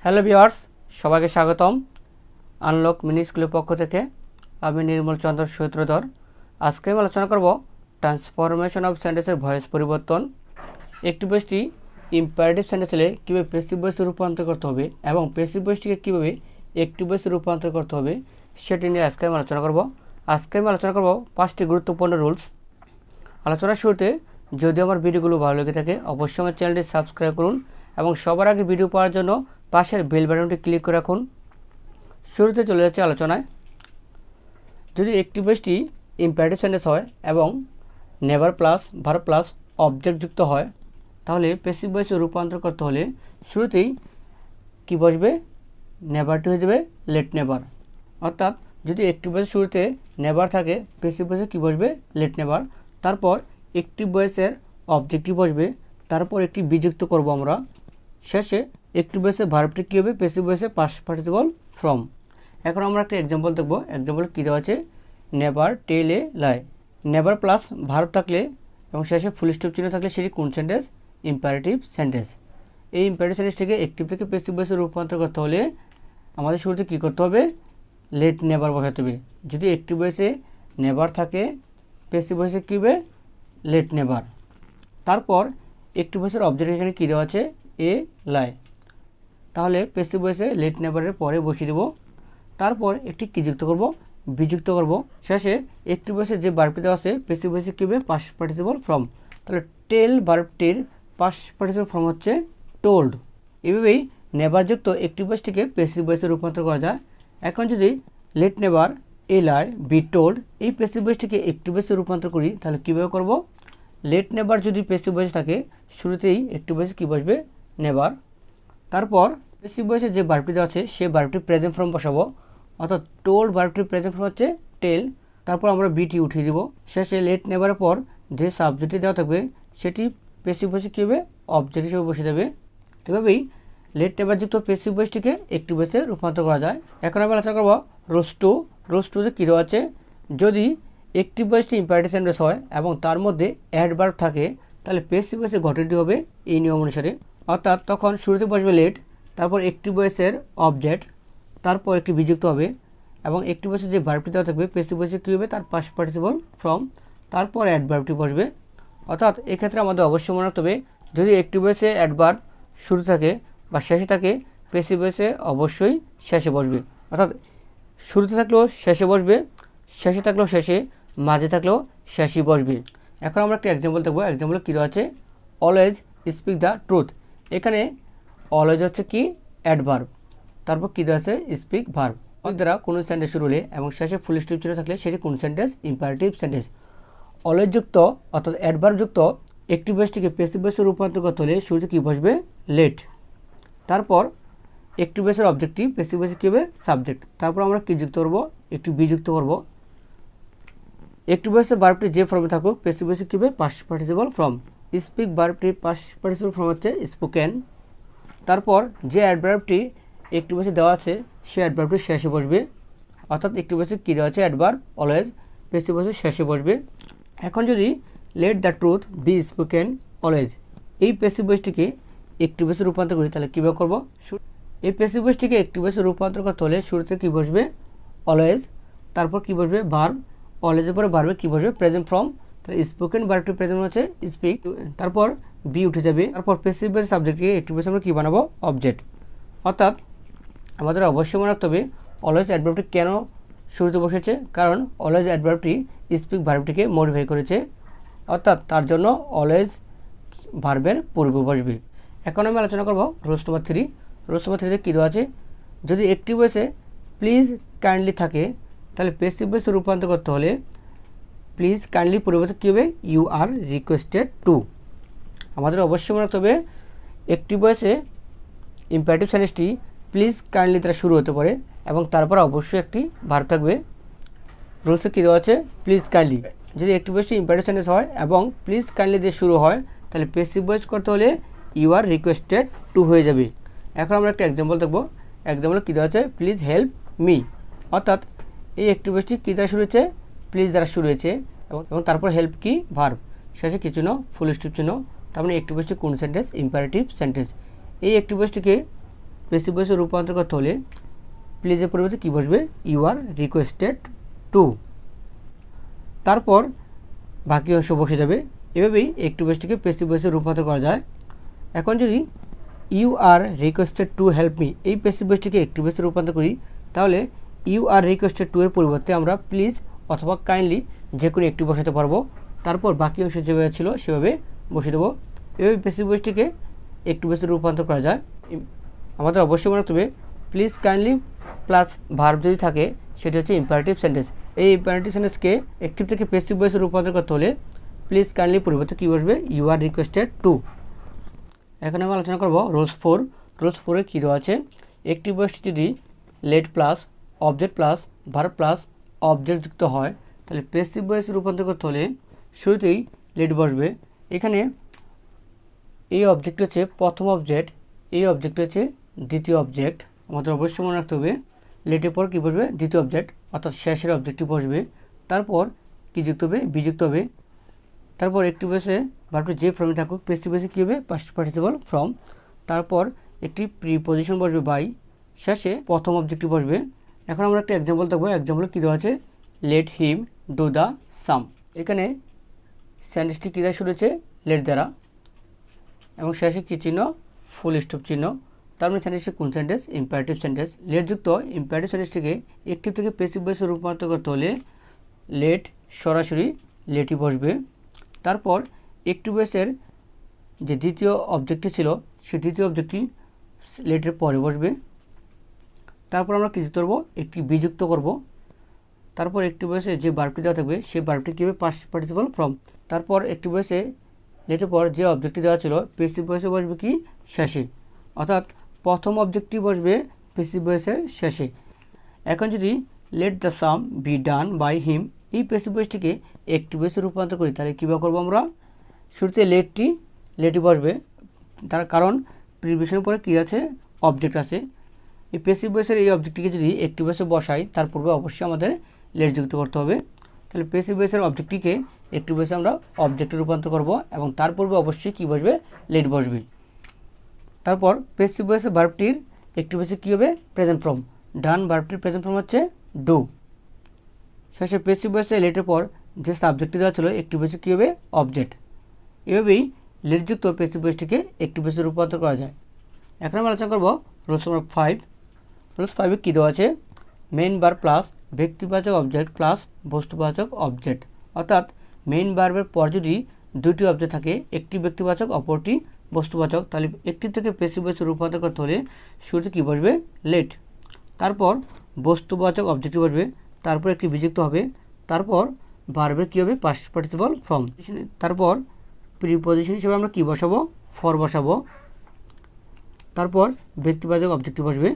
Hello viewers, সবাইকে স্বাগতম unlock mini স্কুলের পক্ষ থেকে। আমি নির্মল চন্দ্র সূত্রধর। আজকে আমি আলোচনা করব ট্রান্সফরমেশন অফ সেন্টেন্সের ভয়েস পরিবর্তন। একটি ভয়েসটি ইম্পারেটিভ সেন্টেন্স হলে কীভাবে প্যাসিভ ভয়েসে রূপান্তর করতে হবে এবং প্যাসিভ ভয়েসটিকে কীভাবে অ্যাক্টিভ ভয়েসে রূপান্তর করতে হবে সেটি নিয়ে আজকে আমি আলোচনা করব। আজকে আমি আলোচনা করব 5টি গুরুত্বপূর্ণ রুলস। আলোচনার শুরুতে যদি আমার ভিডিওগুলো ভালো লেগে থাকে অবশ্যই আমার চ্যানেলটি সাবস্ক্রাইব করুন এবং সবার আগে ভিডিও পাওয়ার জন্য পাশের বেল বাটনটি ক্লিক করে রাখুন। শুরুতে চলে যাচ্ছে আলোচনায়। যদি একটি ভয়েসটি ইম্পারেটিভ সেন্টেন্স হয় এবং never plus verb plus object যুক্ত হয়, তাহলে প্যাসিভ ভয়েসে রূপান্তর করতে হলে শুরুতেই কি বসবে? নেভারটি হয়ে যাবে লেট নেভার। অর্থাৎ যদি একটি ভয়েসের শুরুতে নেভার থাকে, প্যাসিভ ভয়েসে কি বসবে? Late never. তারপর একটি ভয়েসের অবজেক্টটি বসবে, তারপর একটি বিযুক্ত করব আমরা। শেষে একটি ভয়েসে ভার্বটি কী হবে? প্যাসিভ ভয়েসে পাস্ট পার্টিসিপল ফ্রম। এখন আমরা একটা এক্সাম্পল দেখব। এক্সাম্পল কী দেওয়া আছে? Never tell a lie. Never plus verb থাকলে এবং শেষে ফুল স্টপ চিহ্ন থাকলে সেটি কোন সেন্টেন্স? Imperative sentence. এই ইম্পারেটিভ সেন্টেন্সটিকে অ্যাক্টিভ থেকে প্যাসিভ ভয়েসে রূপান্তর করতে হলে আমাদের শুরুতে কী করতে হবে? লেট নেভার বসাতে হবে। যদি অ্যাক্টিভ ভয়েসে নেভার থাকে, প্যাসিভ ভয়েসে কী হবে? Late never. তারপর অ্যাক্টিভ ভয়েসের অবজেক্ট এখানে কী দেওয়া আছে? এ লাই। তাহলে প্যাসিভ ভয়েসে লেট নেভারের পরে বসিয়ে দেব। তারপর একটি কী যুক্ত করব? বিযুক্ত করব। শেষে অ্যাক্টিভ ভয়েসে যে ভার্বটি দেওয়া আছে প্যাসিভ ভয়েসে কী হবে? Past participle from. তাহলে টেল ভার্বটির পাস্ট পার্টিসিপল ফ্রম হচ্ছে টোল্ড। এভাবেই নেভারযুক্ত অ্যাক্টিভ ভয়েসটিকে প্যাসিভ ভয়েসে রূপান্তর করা যায়। এখন যদি late never a lie be told এই প্যাসিভ ভয়েসটিকে অ্যাক্টিভ ভয়েসে রূপান্তর করি, তাহলে কীভাবে করব? লেট নেভার যদি প্যাসিভ ভয়েস থাকে শুরুতেই অ্যাক্টিভ ভয়েসে কী বসবে? নেভার। তারপর প্যাসিভ ভয়েসে যে ভার্বটি দেওয়া আছে সে ভার্বটি প্রেজেন্ট ফর্ম বসাবো। অর্থাৎ টোল্ড ভার্বটির প্রেজেন্ট ফর্ম হচ্ছে টেল। তারপর আমরা বিটি উঠিয়ে দিব। শেষে লেট নেভারের পর যে সাবজেক্টটি দেওয়া থাকবে সেটি প্যাসিভ ভয়েসে কী হবে? অবজেক্ট হিসেবে বসে যাবে। এভাবেই লেট নেভারযুক্ত প্যাসিভ ভয়েসটিকে অ্যাক্টিভ ভয়েসে রূপান্তর করা যায়। এখন আমি আলোচনা করব রুলস টু। রুলস টুতে কী দেওয়া আছে? যদি অ্যাক্টিভ ভয়েসটি ইম্পারেটিভ সেন্টেন্স হয় এবং তার মধ্যে অ্যাডভার্ব থাকে, তাহলে প্যাসিভ ভয়েসে ঘটনাটি হবে এই নিয়ম অনুসারে। অর্থাৎ তখন শুরুতে বসবে লেট, তারপর অ্যাক্টিভ ভয়েসের অবজেক্ট, তারপর একটি বিযুক্ত হবে এবং অ্যাক্টিভ ভয়েসের যে ভার্বটি দেওয়া থাকবে প্যাসিভ ভয়েসে কী হবে? তার পাস্ট পার্টিসিপল ফ্রম, তারপর অ্যাডভার্বটি বসবে। অর্থাৎ এক্ষেত্রে আমাদের অবশ্যই মনে রাখতে হবে যদি অ্যাক্টিভ ভয়েসে অ্যাডভার্ব শুরু থাকে বা শেষে থাকে, প্যাসিভ ভয়েসে অবশ্যই শেষে বসবে। অর্থাৎ শুরুতে থাকলেও শেষে বসবে, শেষে থাকলেও শেষে, মাঝে থাকলেও শেষই বসবে। এখন আমরা একটা এক্সাম্পল দেখব। এক্সাম্পল কী আছে? Always speak the truth. এখানে অলওয়েজ হচ্ছে কি? অ্যাডভার্ব। তারপর কী দেওয়া আছে? Speak verb. দ্বারা কোনো সেন্টেন্স শুরু হলে এবং শেষে ফুল স্টপ চিহ্ন থাকলে সেটি কোন সেন্টেন্স? Imperative sentence. অলওয়েজ যুক্ত অর্থাৎ অ্যাডভার্ব যুক্ত অ্যাক্টিভ ভয়েসটিকে প্যাসিভ ভয়েসে রূপান্তর করতে হলে শুরুতে কী বসবে? লেট। তারপর অ্যাক্টিভ ভয়েসের অবজেক্টটি প্যাসিভ ভয়েসে কী হবে? সাবজেক্ট। তারপর আমরা কী যুক্ত করব? একটি বিযুক্ত করব। অ্যাক্টিভ ভয়েসের ভার্বটি যে ফর্মে থাকুক প্যাসিভ ভয়েসে কী হবে? Past participle form. স্পিক ভার্বটির পাস্ট পার্টিসিপল ফর্ম হচ্ছে স্পোকেন। তারপর যে অ্যাডভার্বটি অ্যাক্টিভ ভয়েসে দেওয়া আছে সে অ্যাডভার্বটি শেষে বসবে। অর্থাৎ অ্যাক্টিভ ভয়েসে কী দেওয়া আছে? অ্যাডভার্ব অলওয়েজ, প্যাসিভ ভয়েসে শেষে বসবে। এখন যদি let the truth B spoken always এই প্যাসিভ ভয়েসটিকে অ্যাক্টিভ ভয়েসে রূপান্তর করি, তাহলে কীভাবে করব? এই প্যাসিভ ভয়েসটিকে অ্যাক্টিভ ভয়েসে রূপান্তর করতে হলে শুরুতে কী বসবে? অলওয়েজ। তারপর কী বসবে? ভার্ব। অলওয়েজের পরে ভার্বে কী বসবে? Present form. তাহলে স্পোকেন ভার্বটি প্রেজেন্ট হচ্ছে স্পিক। তারপর বি উঠে যাবে। তারপর প্যাসিভ ভয়েস সাবজেক্টকে অ্যাক্টিভ ভয়েসে আমরা কী বানাবো? অবজেক্ট। অর্থাৎ আমাদের অবশ্যই মনে রাখতে হবে অলওয়েজ অ্যাডভার্বটি কেন শুরুতে বসেছে? কারণ অলওয়েজ অ্যাডভার্বটি স্পিক ভার্বটিকে মডিফাই করেছে। অর্থাৎ তার জন্য অলওয়েজ ভার্বের পূর্বে বসবে। এখন আমি আলোচনা করব রুলস নম্বর 3। রুলস নম্বর 3তে কী দেওয়া আছে? যদি অ্যাক্টিভ ভয়েসে প্লিজ কাইন্ডলি থাকে, তাহলে প্যাসিভ ভয়েসে রূপান্তর করতে হলে প্লিজ কাইন্ডলি পরিবর্তে কী হবে? You are requested to. আমাদের অবশ্যই মনে রাখতে হবে অ্যাক্টিভ ভয়েসে ইম্পারেটিভ সেন্টেন্সটি প্লিজ কাইন্ডলি দ্বারা শুরু হতে পারে এবং তারপর অবশ্যই একটি ভার্ব থাকবে। রুলসে কী দেওয়া আছে? Please kindly. যদি অ্যাক্টিভ ভয়েসটি ইম্পারেটিভ সেন্টেন্স হয় এবং প্লিজ কাইন্ডলি দিয়ে শুরু হয়, তাহলে প্যাসিভ ভয়েস করতে হলে ইউ আর রিকোয়েস্টেড টু হয়ে যাবে। এখন আমরা একটা এক্সাম্পল দেখব। এক্সাম্পল কী দেওয়া আছে? Please help me. অর্থাৎ এই অ্যাক্টিভ ভয়েসটি কী দ্বারা শুরু হয়েছে? প্লিজ দ্বারা শুরু হয়েছে এবং তারপর হেল্প কি? ভার্ব। শেষে কিছু না, ফুল স্টপ চিহ্ন। তার মানে অ্যাক্টিভ ভয়েসটি কোন সেন্টেন্স? Imperative sentence. এই অ্যাক্টিভ ভয়েসটিকে পেসিভ ভয়েসে রূপান্তর করতে হলে প্লিজের পরিবর্তে কী বসবে, ইউ আর রিকোয়েস্টেড টু। তারপর বাকি অংশ বসে যাবে। এভাবেই অ্যাক্টিভ ভয়েসটিকে পেসিভ ভয়েসে রূপান্তর করা যায়। এখন যদি you are requested to help me এই পেসিভ ভয়েসটিকে অ্যাক্টিভ ভয়েসে রূপান্তর করি, তাহলে ইউ আর রিকোয়েস্টেড টু এর পরিবর্তে আমরা প্লিজ অথবা কাইন্ডলি যে কোনো একটি বসাতে পারবো। তারপর বাকি অংশ যেভাবে ছিল সেভাবে বসিয়ে দেবো। এভাবে পেসিভ ভয়েসটিকে অ্যাক্টিভ ভয়েসে রূপান্তর করা যায়। আমাদের অবশ্যই মনে রাখতে হবে প্লিজ কাইন্ডলি প্লাস ভার্ব যদি থাকে সেটি হচ্ছে ইম্পারেটিভ সেন্টেন্স। এই ইম্পারেটিভ সেন্টেন্সকে অ্যাক্টিভ থেকে পেসিভ ভয়েসে রূপান্তর করতে হলে প্লিজ কাইন্ডলি পরিবর্তে কী বসবে, ইউ আর রিকোয়েস্টেড টু। এখন আমি আলোচনা করব রুলস 4। রুলস 4-এ কী দেওয়া আছে, অ্যাক্টিভ ভয়েসটি যদি let plus object plus verb plus object যুক্ত হয় তাহলে পেসিভ ভয়েসে রূপান্তর করতে হলে শুরুতেই লেট বসবে। এখানে এই অবজেক্ট হচ্ছে প্রথম অবজেক্ট, এই অবজেক্ট হচ্ছে দ্বিতীয় অবজেক্ট। আমাদের অবশ্যই মনে রাখতে হবে লেটের পর কী বসবে, দ্বিতীয় অবজেক্ট অর্থাৎ শেষের অবজেক্টটি বসবে। তারপর কী যুক্ত হবে, বিযুক্ত হবে। তারপর অ্যাক্টিভ ভয়েসে ভার্বটি যে ফর্মে থাকুক পেসিভ ভয়েসে কী হবে, পাস্ট পার্টিসিপল ফ্রম। তারপর একটি প্রিপজিশন বসবে বাই, শেষে প্রথম অবজেক্টটি বসবে। এখন আমরা একটা এক্সাম্পল দেখবো। এক্সাম্পলে কী দেওয়া আছে, লেট হিম ডু দ্য সাম। এখানে সেন্টেন্সটি কী দ্বারা শুরু হচ্ছে, লেট দ্বারা, এবং শেষে কী চিহ্ন, ফুল স্টপ চিহ্ন। তার মানে সেন্টেন্সটি কোন সেন্টেন্স, ইম্পারেটিভ সেন্টেন্স। লেটযুক্ত ইম্পারেটিভ সেন্টেন্সটিকে অ্যাক্টিভ থেকে পেসিভ ভয়েসে রূপান্তর করতে হলে লেট সরাসরি লেটই বসবে। তারপর অ্যাক্টিভ ভয়েসের যে দ্বিতীয় অবজেক্টটি ছিল সেই দ্বিতীয় অবজেক্টটি লেটের পরে বসবে। তারপর আমরা কী যুক্ত করবো, একটি বিযুক্ত করব। তারপর অ্যাক্টিভ ভয়েসে যে ভার্বটি দেওয়া থাকবে সেই ভার্বটি কী হবে, পাস্ট পার্টিসিপল ফ্রম। তারপর অ্যাক্টিভ ভয়েসে লেটের পর যে অবজেক্টটি দেওয়া ছিল পেসিভ ভয়েসে বসবে কি, শেষে, অর্থাৎ প্রথম অবজেক্টটি বসবে পেসিভ ভয়েসের শেষে। এখন যদি let the sum be done by him এই পেসিভ ভয়েসটিকে অ্যাক্টিভ ভয়েসে রূপান্তর করি তাহলে কীভাবে করবো আমরা, শুরুতে লেটই বসবে, তার কারণ প্রিপজিশনের পরে কী আছে, অবজেক্ট আছে। এই পেসিভ ভয়েসের এই অবজেক্টটিকে যদি অ্যাক্টিভ ভয়েসে বসাই তার পূর্বে অবশ্যই আমাদের লেট যুক্ত করতে হবে। তাহলে পেসিভ ভয়েসের অবজেক্টটিকে অ্যাক্টিভ ভয়েসে আমরা অবজেক্টে রূপান্তর করব এবং তার পূর্বে অবশ্যই কী বসবে, লেট বসবে। তারপর পেসিভ ভয়েসের ভার্বটির অ্যাক্টিভ ভয়েসে কী হবে, প্রেজেন্ট ফর্ম। ডান ভার্বটির প্রেজেন্ট ফর্ম হচ্ছে ডু। শেষে পেসিভ ভয়েসে লেটের পর যে সাবজেক্টটি দেওয়া ছিল অ্যাক্টিভ ভয়েসে কী হবে, অবজেক্ট। এভাবেই লেটযুক্ত পেসিভ ভয়েসটিকে অ্যাক্টিভ ভয়েসে রূপান্তর করা যায়। এখন আমরা আলোচনা করব রুলস নম্বর 5। রুলস 5-এ কী দেওয়া আছে, মেইন ভার্ব প্লাস ব্যক্তিবাচক অবজেক্ট প্লাস বস্তুবাচক অবজেক্ট। অর্থাৎ মেইন ভার্বের পর যদি দুটি অবজেক্ট থাকে, একটি ব্যক্তিবাচক অপরটি বস্তুবাচক, তাহলে একটি থেকে পেসিভ ভয়েসে রূপান্তর করতে হলে শুরুতে কী বসবে, লেট। তারপর বস্তুবাচক অবজেক্টটি বসবে, তারপর একটি বিযুক্ত হবে, তারপর ভার্বের কী হবে, পাস্ট পার্টিসিপল ফ্রম। তারপর প্রিপজিশন হিসেবে আমরা কী বসাবো, ফর বসাবো। তারপর ব্যক্তিবাচক অবজেক্টটি বসবে।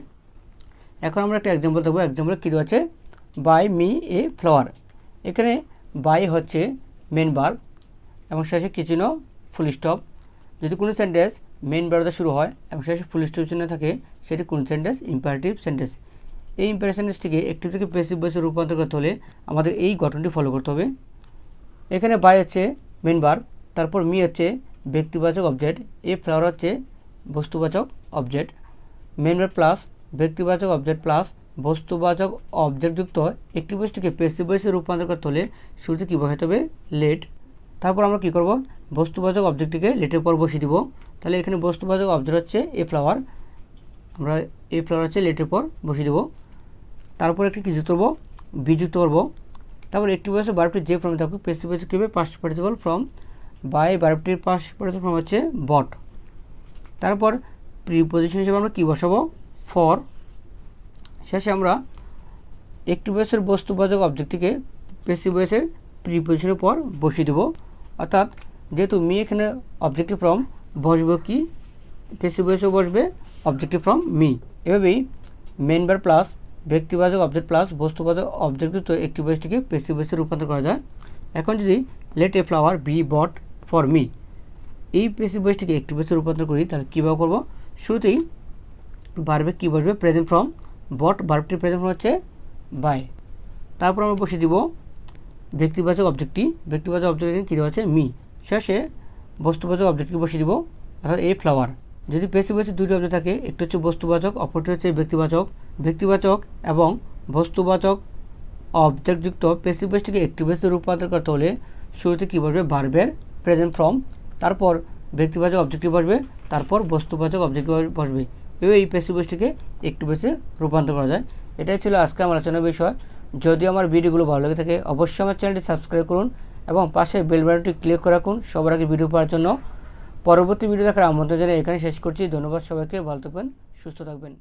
এখন আমরা একটা এক্সাম্পল দেখবো। এক্সাম্পলে কী দেওয়া আছে, বাই মি এ ফ্লাওয়ার। এখানে বাই হচ্ছে মেন ভার্ব এবং শেষে কি চিহ্ন, ফুল স্টপ। যদি কোনো সেন্টেন্স মেন ভার্ব দিয়ে শুরু হয় এবং শেষে ফুল স্টপ চিহ্ন থাকে সেটি কোন সেন্টেন্স, ইম্পারেটিভ সেন্টেন্স। এই ইম্পারেটিভ সেন্টেন্সটিকে অ্যাক্টিভ থেকে পেসিভ ভয়েসে রূপান্তর করতে হলে আমাদের এই গঠনটি ফলো করতে হবে। এখানে বাই হচ্ছে মেন ভার্ব, তারপর মি হচ্ছে ব্যক্তিবাচক অবজেক্ট, এ ফ্লাওয়ার হচ্ছে বস্তুবাচক অবজেক্ট। মেন ভার্ব প্লাস ব্যক্তিবাচক অবজেক্ট প্লাস বস্তুবাচক অবজেক্ট যুক্ত একটি ভয়েসটিকে পেসিভ ভয়েসে রূপান্তর করতে হলে শুরুতে কী বসাতে হবে, লেট। তারপর আমরা কী করব, বস্তুবাচক অবজেক্টটিকে লেটের পর বসিয়ে দিব। তাহলে এখানে বস্তুবাচক অবজেক্ট হচ্ছে এ ফ্লাওয়ার, আমরা এ ফ্লাওয়ার হচ্ছে লেটের পর বসিয়ে দেবো। তারপর একটি কী যুক্ত করবো, বিযুক্ত করবো। তারপর একটি ভয়েসে ভার্বটি যে ফর্মে থাকুক পেসিভ ভয়েসে কী হবে, পাস্ট পার্টিসিপল ফ্রম। বাই ভার্বটির পাস্ট পার্টিসিপল ফর্ম হচ্ছে বট। তারপর প্রিপজিশন হিসেবে আমরা কী বসাবো, ফর। শেষে আমরা অ্যাক্টিভ ভয়েসের বস্তুবাচক অবজেক্টটিকে পেসিভ ভয়েসের প্রিপজিশনের পর বসিয়ে দেবো। অর্থাৎ যেহেতু মি এখানে অবজেক্টিভ ফ্রম, বসবে কি, পেসিভ ভয়েসেও বসবে অবজেক্টিভ ফ্রম মি। এভাবেই মেন ভার্ব প্লাস ব্যক্তিবাচক অবজেক্ট প্লাস বস্তুবাচক অবজেক্টযুক্ত অ্যাক্টিভ ভয়েসটিকে পেসিভ ভয়েসে রূপান্তর করা যায়। এখন যদি let a flower be bought for me এই পেসিভ ভয়েসটিকে অ্যাক্টিভ ভয়েসে রূপান্তর করি তাহলে কীভাবে করবো, শুরুতেই ভার্বে কী বসবে, প্রেজেন্ট ফর্ম। বট ভার্বটির প্রেজেন্ট ফর্ম হচ্ছে বাই। তারপর আমরা বসিয়ে দিব ব্যক্তিবাচক অবজেক্টটি, ব্যক্তিবাচক অবজেক্ট কী দেওয়া আছে, মি। শেষে বস্তুবাচক অবজেক্টকে বসিয়ে দিব, অর্থাৎ এ ফ্লাওয়ার যদি প্যাসিভ ভয়েসে দুটি অবজেক্ট থাকে, একটি হচ্ছে বস্তুবাচক, অপরটি হচ্ছে ব্যক্তিবাচক। ব্যক্তিবাচক এবং বস্তুবাচক অবজেক্টযুক্ত প্যাসিভ ভয়েসটিকে অ্যাক্টিভ ভয়েসে রূপান্তর করতে হলে শুরুতে কী বসবে? ভার্বের প্রেজেন্ট ফর্ম, তারপর ব্যক্তিবাচক অবজেক্টিভ বসবে, তারপর বস্তুবাচক অবজেক্টিভ বসবে। এই প্যাসিভ ভয়েসটিকে অ্যাক্টিভ ভয়েসে রূপান্তর করা যায়। এটাই ছিল আজকে আমার আলোচনার বিষয়। যদি আমার ভিডিওগুলো ভালো লেগে থাকে অবশ্যই আমার চ্যানেলটি সাবস্ক্রাইব করুন এবং পাশে বেল বাটনটি ক্লিক করে রাখুন সবার আগে ভিডিও পাওয়ার জন্য। পরবর্তী ভিডিও দেখার আমন্ত্রণ জানিয়ে এখানে শেষ করছি। ধন্যবাদ সবাইকে, ভালো থাকবেন, সুস্থ থাকবেন।